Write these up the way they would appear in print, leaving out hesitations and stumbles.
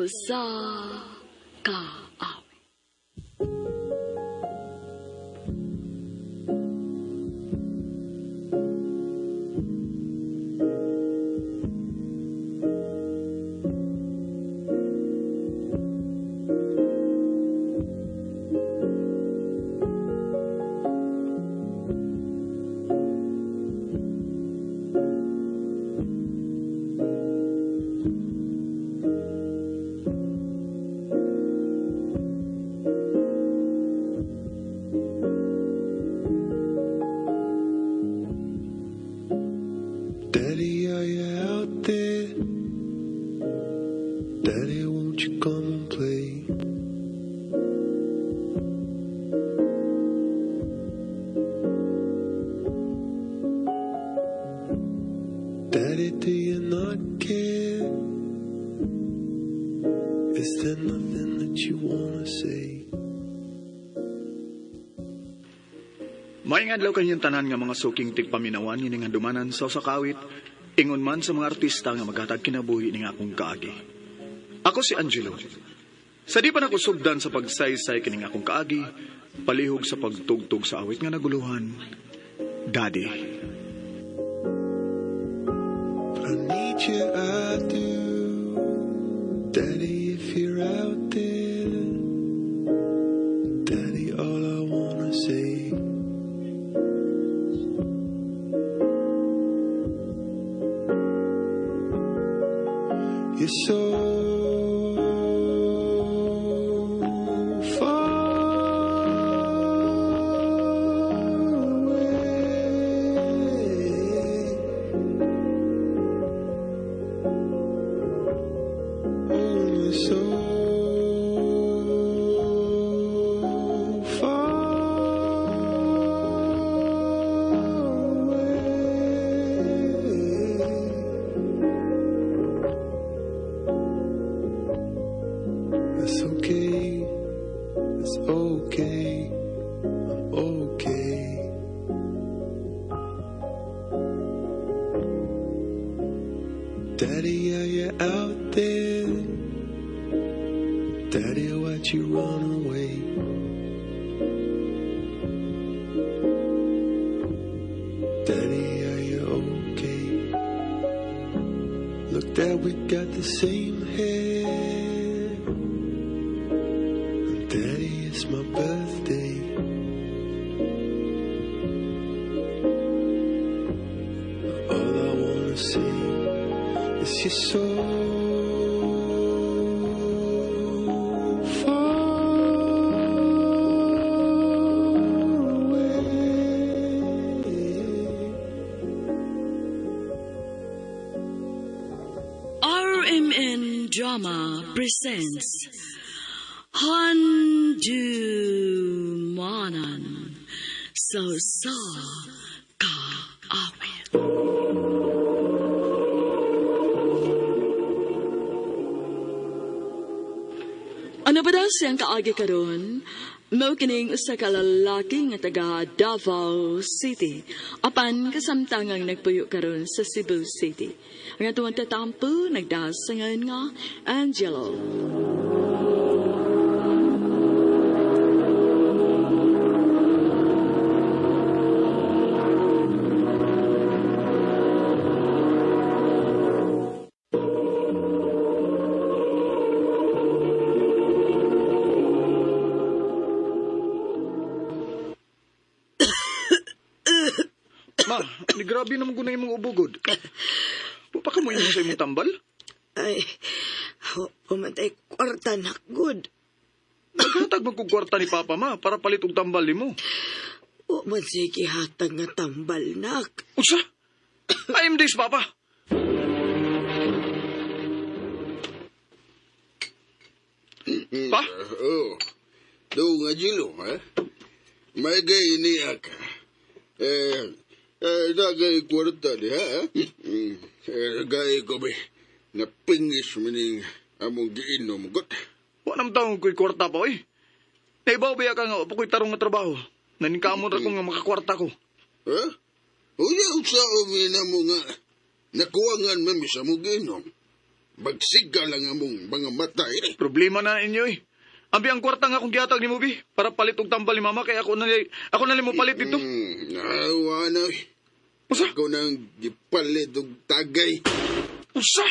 sa kaawit. Daddy, are you out there? Daddy, won't you come and play? Daddy, do you not care? Is there nothing that you wanna say? Maayong adlaw kanyang tanan nga mga suking tigpaminawan ni nga Handumanan sa Awit, ingon man sa mga artista nga maghatag kinabuhi ning akong kaagi. Ako si Angelo. Sa di pa nakusugdan sa pagsaysay kining akong kaagi, palihog sa pagtugtog sa awit nga naguluhan, Daddy. I need you, I do. Daddy, if you're out there, Daddy, all I wanna say. You're so far away. Oh, you're so far away. It's okay, it's okay, I'm okay. Daddy, are you out there? Daddy, why'd you run away? Daddy, are you okay? Look, Dad, we got the same hair. And Daddy, it's my birthday. All I wanna see is you're so far away. RMN Drama presents Handumanan sa kaawit. Ano ba daw siyang kaagi karon? Mao kining usa ka lalaki nga taga Davao City. Apan kasamtangang nagpuyo karon sa Cebu City. Ang atuang tatampo nagdasangan nga Angelo. Ma, ni grabe naman ko na imong ubugod. Pa ka mo sa imong tambal? Ay, pumatay kwarta na good. Naghatag mo kong kwarta ni Papa, ma, para palit og tambal ni mo. O man sige hatag nga tambal nak. Usa? I am this, Papa. Pa? Oh, doon nga Angelo, ha? May gay niya ka. Nagay kwarta ni, ha? Nagay ko ba, napingis mo ning among giinom, got. Wanam taong ko'y kwarta pa, oy. Naibaw ba ka nga, pa ko'y tarong nga trabaho. Naninkamot ako nga makakwarta ko. Ha? Uya, sa umina mo nga, nakuwangan mami sa mong giinom. Magsiga lang among mga mata eh. Problema na inyo eh. Ambi ang kwarta nga akong gihatag ni mo, bi. Para palit og tambal ni mama, kaya ako na mo palit dito. Nawa na eh. Usa? Ako nang gipalit og tagay. Usa?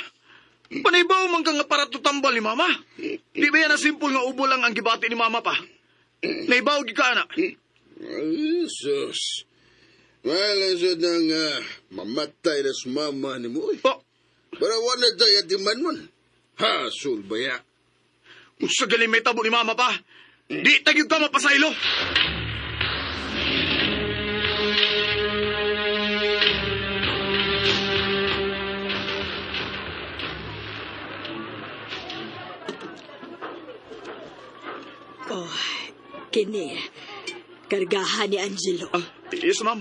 Panaybaw man ka nga para to tambal ni mama. Di ba yan na simple nga ubo lang ang gibati ni mama pa? Naibaw gi ka na. Ay, sus. Malasod na nga mamatay na sa mama ni mo eh. Oh, Para wala tayo atiman man. Ha, sulbaya. usa galing may tabo ni mama pa. Di tagyog ka mapasaylo. Oh, kini. Kargahan ni Angelo. Ah, yes ma'am.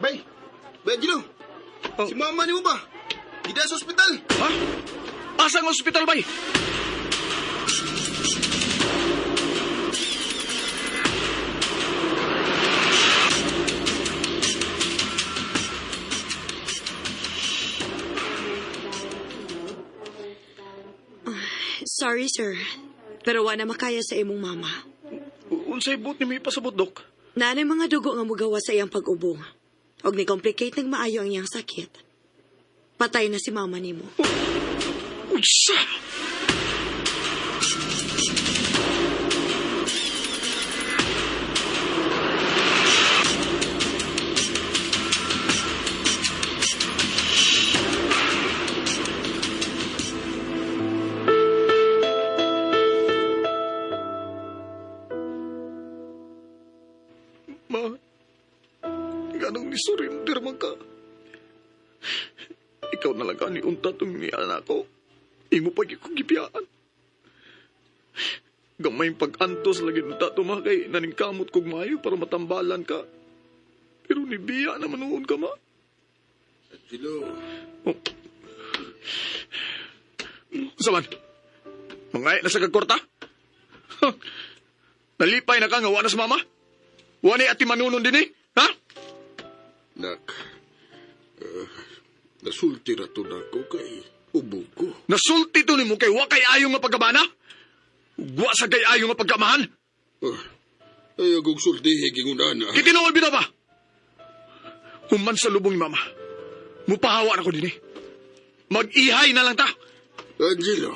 Bay, Angelo. Oh. Si mama ni mo ba? Gida sa ospital. Ha? Asang ospital bay? Sorry, sir. Pero wala makaya sa imong mama. Unsay but ni may pasabot, Dok? Nanay mga dugo nga mugawa sa iyang pag-ubo. Og ni-complicate ng maayo ang iyang sakit. Patay na si mama nimo. Usa! Ma, ganong ni surrender man ka. Ikaw na lang ka ni unta tong ni anak ko. Imo pa gyud kong gibiyaan. Gamay pag-antos lagi unta to ma kay naningkamot kog maayo para matambalan ka. Pero ni biya naman noon ka ma. Angelo. Oh. Saman, mangay na sa kagkorta? Nalipay na ka nga wa na sa mama? Wani ati manunon din eh, ha? Nak, nasulti ra to na ko kay ubo ko. Nasulti to ni mo kay wa kay ayo nga pagkabana? Wa sa kay ayo nga pagkamahan? Ay, agong sulti higing unana. Kitinool bitaw ba? Human sa lubong ni mama. Mupahawa na ko din eh. Mag-ihay na lang ta. Angelo.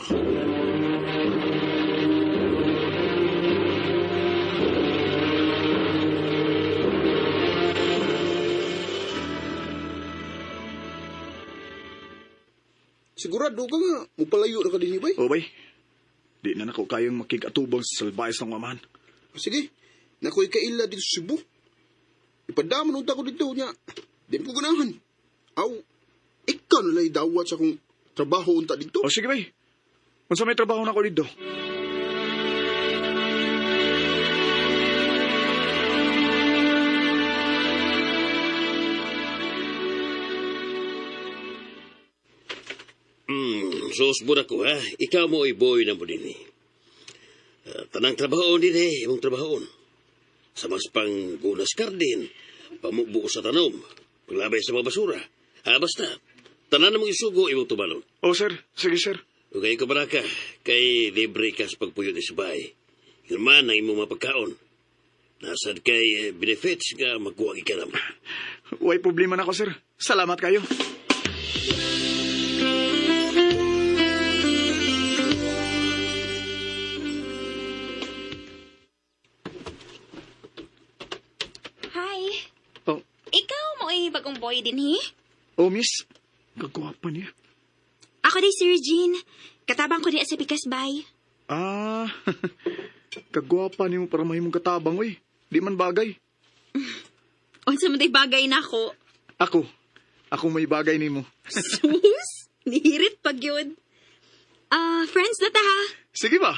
Sigurado ka nga, mupalayo na ka din, bay. O bay, di na nako kayong makikatubang sa salbayas ng mamahan. Sige, nakoy kaila dito sa Cebu. Ipadaman unta ko dito niya. Di ko ganahan. Aw, ikaw na lang dawat sa akong trabaho unta dito. O sige bay, unsa may trabaho na ko dito? Sos budak ko ha, ikaw mo ay boy na mo din eh. Tanang trabaho din eh, imong trabahoon. Sa mas pang gunas kardin, pamubuo sa tanom, paglabay sa mga basura. Basta, tanan namang isugo imong tubalon. O sir, sige sir. Okay ko baraka, kay libre ka sa pagpuyo ni sabay. Yun man ang imong mapagkaon. Nasad kay benefits nga magkuha ka naman. Way problema na ko sir. Salamat kayo. Hi. Oh, Ikaw mo ay bagong boy din, he? oh miss. Gagwapa niya. Ako di si Regine. Katabang ko di sa Pikas Bay. Ah, kagwapa niyo para mahimong katabang, oy. Di man bagay. Unsa man day bagay na ako. Ako may bagay nimo. Sus! Nihirit pag yun. Friends na ta ha? Sige ba?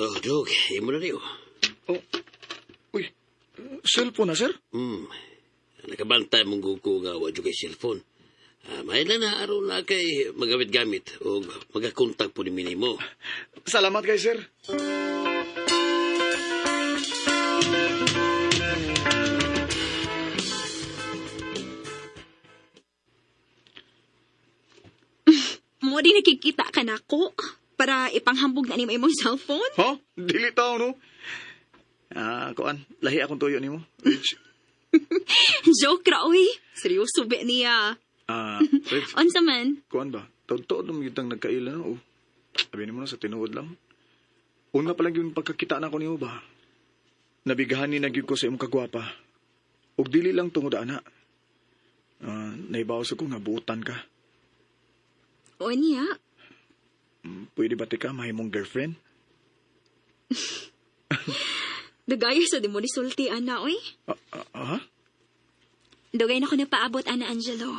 Oh, dog, imo na niyo. Oh, uy, cellphone na, sir? Nakabantay mong guko nga wadyo kay cellphone. May lang na aron na kay magamit-gamit o magakontak po ni Minimo. Salamat kay sir. Mo di nakikita ka na ko para ipanghambog na ni mo imong cellphone. Ha? Dili tao, no? Kuan, lahi akong tuyo ni mo. Rich. Joke ra, uy. Seryoso ba niya? Rich, Unsa man? kuan ba? Taod-taod naman yun nagkaila, no? Sabi mo na sa tinuod lang. Una pa lang yung pagkakita na ko ni mo ba? Nabigahan ni nagyud ko sa imong kagwapa. Ug dili lang tungod ana. Naibawas ko nga buutan ka. O niya? Pwede ba tika mahimong girlfriend? Dugay sa di mo nisulti, ana, uy. Ha? Dugay na ko napaabot, ana Angelo.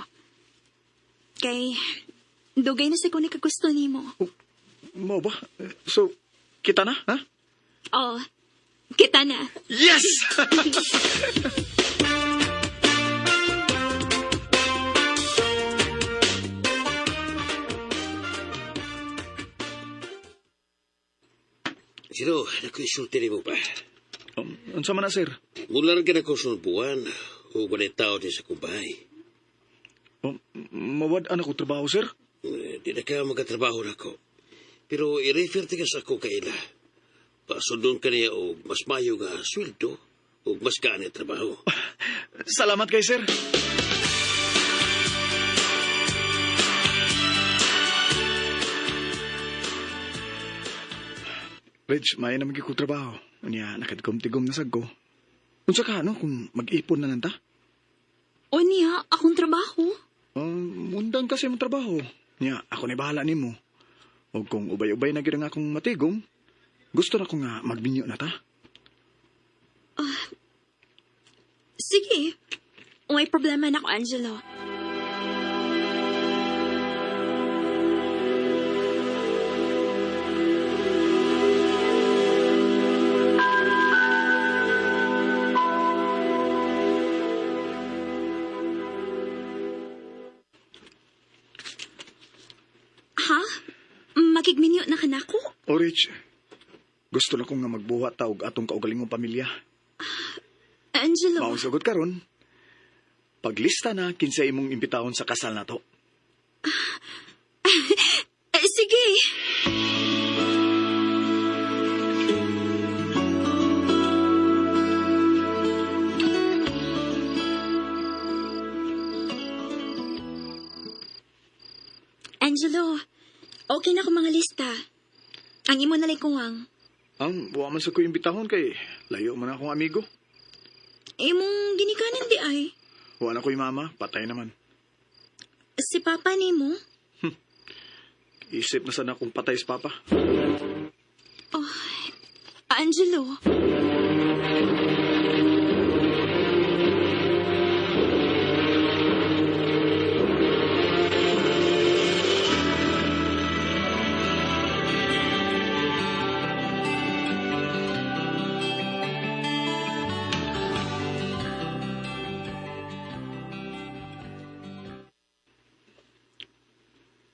Kay, dugay na sa ko nikagusto ni mo. Mo ba? So, kita na, ha? Oh, kita na. Yes! Sino, nakuisulti ni mo ba? Unsa man na, sir? Mula rin ka na ko buwan o walay tao din sa kumbay. Mawad anak ko trabaho, sir? Di na ka magatrabaho na ko. Pero i-refer ka sa ako kaila. Pasundon ka niya o mas mayo nga sweldo o mas kaan trabaho. Salamat kay sir. Reg, may naman ko trabaho. Unya, nakadgom-tigom na sagko. Unsa ka, no? Kung mag-ipon na nanta? O niya, akong trabaho. Mundan kasi mong trabaho. Nya, ako ni bahala nimo. O kung ubay-ubay na gid ang akong matigom, gusto na ko nga magbinyo na ta. Sige. May problema na ko, Angelo. Ha? Makigminyo na ka na ko? O Rich, gusto na ko nga magbuhat ta og atong kaugalingong pamilya. Angelo. Mausugod karon. Paglista na kinsa imong imbitahon sa kasal nato. Sige. Angelo, okay na ko mga lista. Ang imo na kuwang. Wa man sa ko imbitahon kay layo man akong amigo. Imong ginikanan di ay. Wa na ko'y mama, patay naman. Si Papa ni mo? Isip na sana kung patay si Papa. Angelo.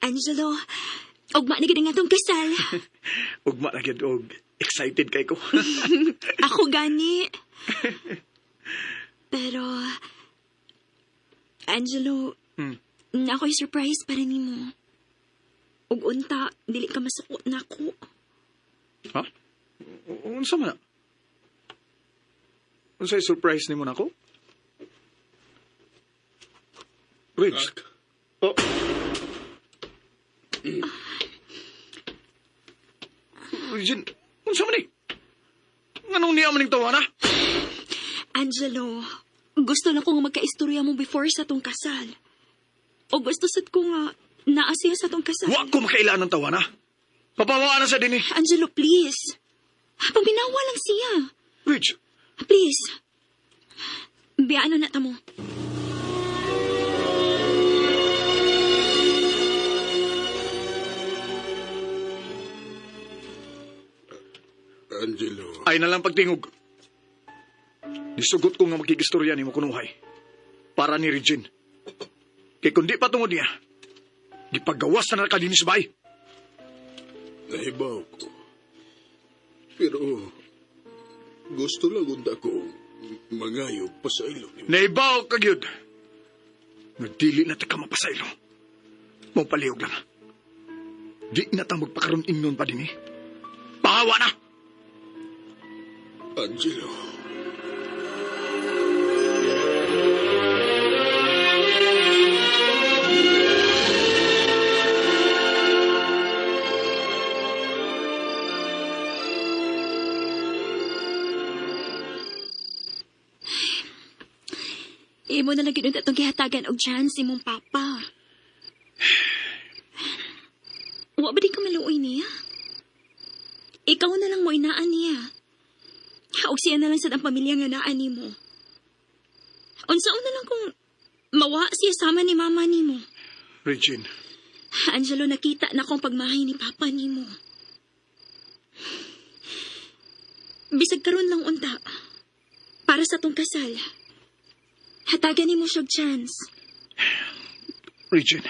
Angelo, ugma na gid nga tong kasal. Ugma na gyud og excited kay ko. Ako gani. Pero, Angelo, na ako'y surprise para nimo. Ug unta, dili ka masukot na ako. Ha? Unsa man na? Unsay surprise nimo nako? Rich. Oh. Jen, unsa man ni? Nganong niya man ning tawa na? Angelo, gusto na kong magkaistorya mo before sa tong kasal. O gusto sad ko nga naasiya sa tong kasal. Wa ko makailan ng tawa na. Papawaan na sa dini. Angelo, please. Pambinawa lang siya. Rich. Please. Biyano na ta mo. Angelo. Ay na lang pagtingog. Disugot ko nga magkikistorya ni mo kunuhay. Para ni Regine. Kay kundi pa tungod niya, gipagawas na nakalinis bay. Nahibaw ko. Pero gusto lang unta ko mangayo pa sa ilo ni Naibaw ka gyud. Nagdili na ka mapasaylo. Mau palihog lang. Di na ta magpakaroon ingnon pa din eh. Pahawa na! Angelo. Imo na lang yun itong gihatagan og chance imong papa. Wa ba di ka maluoy niya? Ikaw na lang mo inaan niya. Og siya na lang sa ang pamilya nga naan ni mo. Unsaon na lang kung mawa siya sama ni mama ni mo. Regine, Angelo, nakita na kong pagmahay ni papa ni mo. Bisag karon lang unta. Para sa tong kasal. Hatagan ni mo siyang chance. Regine.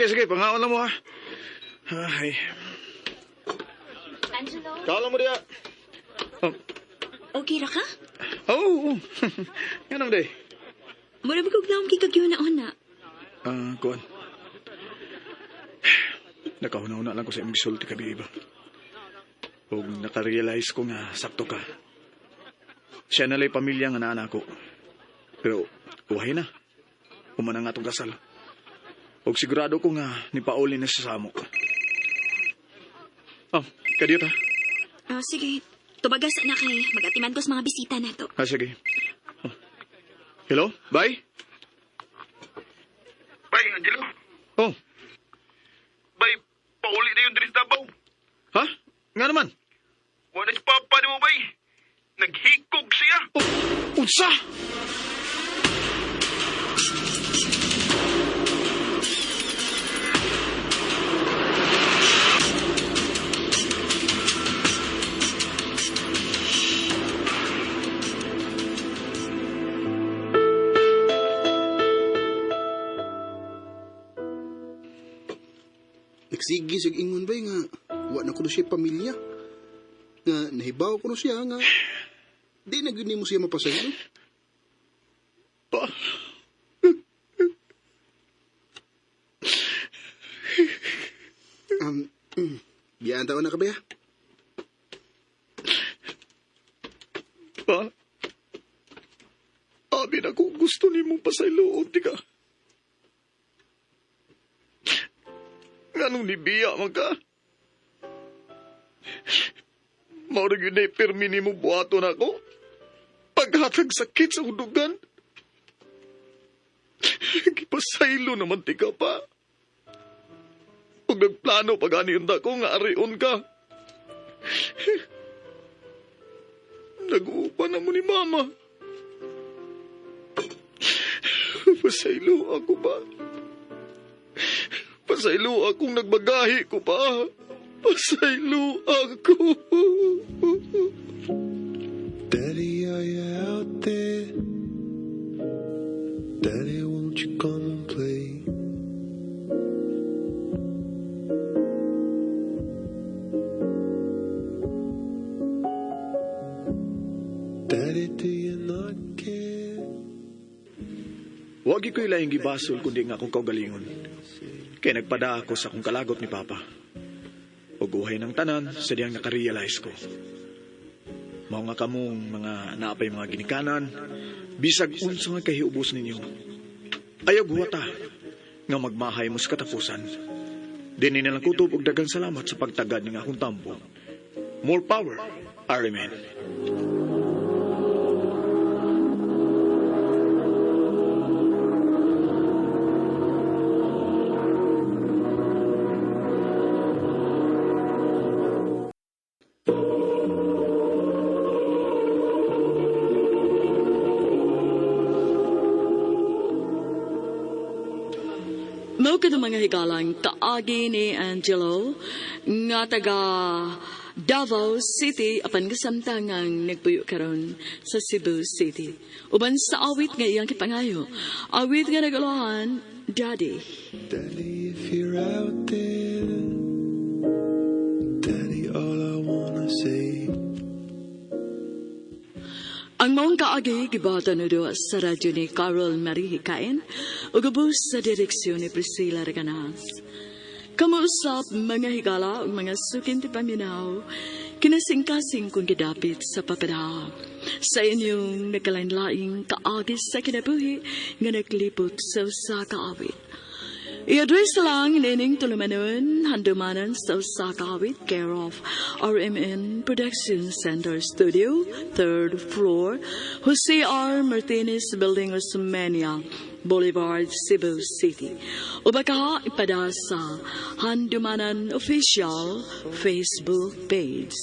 Sige, pangaon lang mo ha. Ay. Angelo? Kala mo diya. Oh. Okay ra ka? Oh. Ganun day. Mura ba kong naong kikagyo na ona? Kuan. Nakahuna-una lang ko sa imong gisulti kabi iba. Ug nakarealize ko nga sakto ka. Siya nalay pamilya nga naanak ko. Pero uhay na. Umana nga itong kasal. Og sigurado ko nga ni Pauli na sa samok. Kadiyot ha? Sige. Tubagas na kay magatiman ko sa mga bisita na to. Sige. Hello? Bye? Bay, Angelo. Oh. Bay, pauli na yung Dres Davao. Ha? Nga naman? Wala si Papa ni mo, bay. Naghikog siya. Unsa? Nagsigi siya ingon bay nga. Wa na ko na siya pamilya. Nga nahibaw ko na siya nga. Di na gini mo siya mapasaylo. Pa. Biyaan taon na ka ba ya? Pa. Abi na kung gusto ni mong pasayloon, di ka. Anong nibiya man ka? Maurag yun ay permi ni mong buhaton ako. Paghatag sakit sa hudugan. Gipasaylo naman ti ka pa. Huwag nagplano pag-aniunda ko nga arion ka. Nag-uupa na mo ni Mama. Pasaylo ako ba? Pasaylo akong nagbagahi ko pa. Pasaylo ako. Daddy, are you out there? Daddy, won't you come and play? Daddy, do you not care? Wagi ko'y lahing gibasol kundi nga akong kaugalingon. Kaya nagpada ako sa akong kalagot ni Papa. O guhay ng tanan, sadyang nakarealize ko. Mao nga kamong mga naapay mga ginikanan, bisag unsa nga kahiubos ninyo. Ayaw guwata nga magmahay mo sa katapusan. Dini nalang kutob og dagang salamat sa pagtagad ng akong tampo. More power, RMN. Mao kada mga higalang kaagi ni Angelo nga taga Davao City apan kasamtangang nagpuyo karon sa Cebu City. Uban sa awit nga iyang kipangayo. Awit nga naguluhan, Daddy. Daddy, if you're out there, Daddy, all I wanna say. Ang maong kaagi gibata no do sa radyo ni Carol Marie Hikain ug ubos sa direksyon ni Priscilla Reganas. Kamuusap mga higala ug mga sukin ti paminaw kinasingkasing kung gidapit sa papeda sa inyong nagkalain-laing kaagi sa kinabuhi nga naglipot sa usa ka awit. I-address lang nining tulumanon, Handumanan sa usa ka awit, care of RMN Production Center Studio, 3rd floor, Jose R. Martinez Building, Osmeña Boulevard, Cebu City. O baka ipada sa Handumanan Official Facebook page.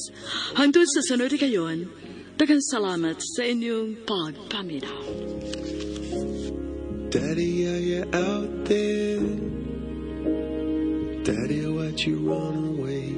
Hangtod sa sunod kayon, daghang salamat sa inyong pagpaminaw. Daddy, are you out there? Daddy, why'd you run away?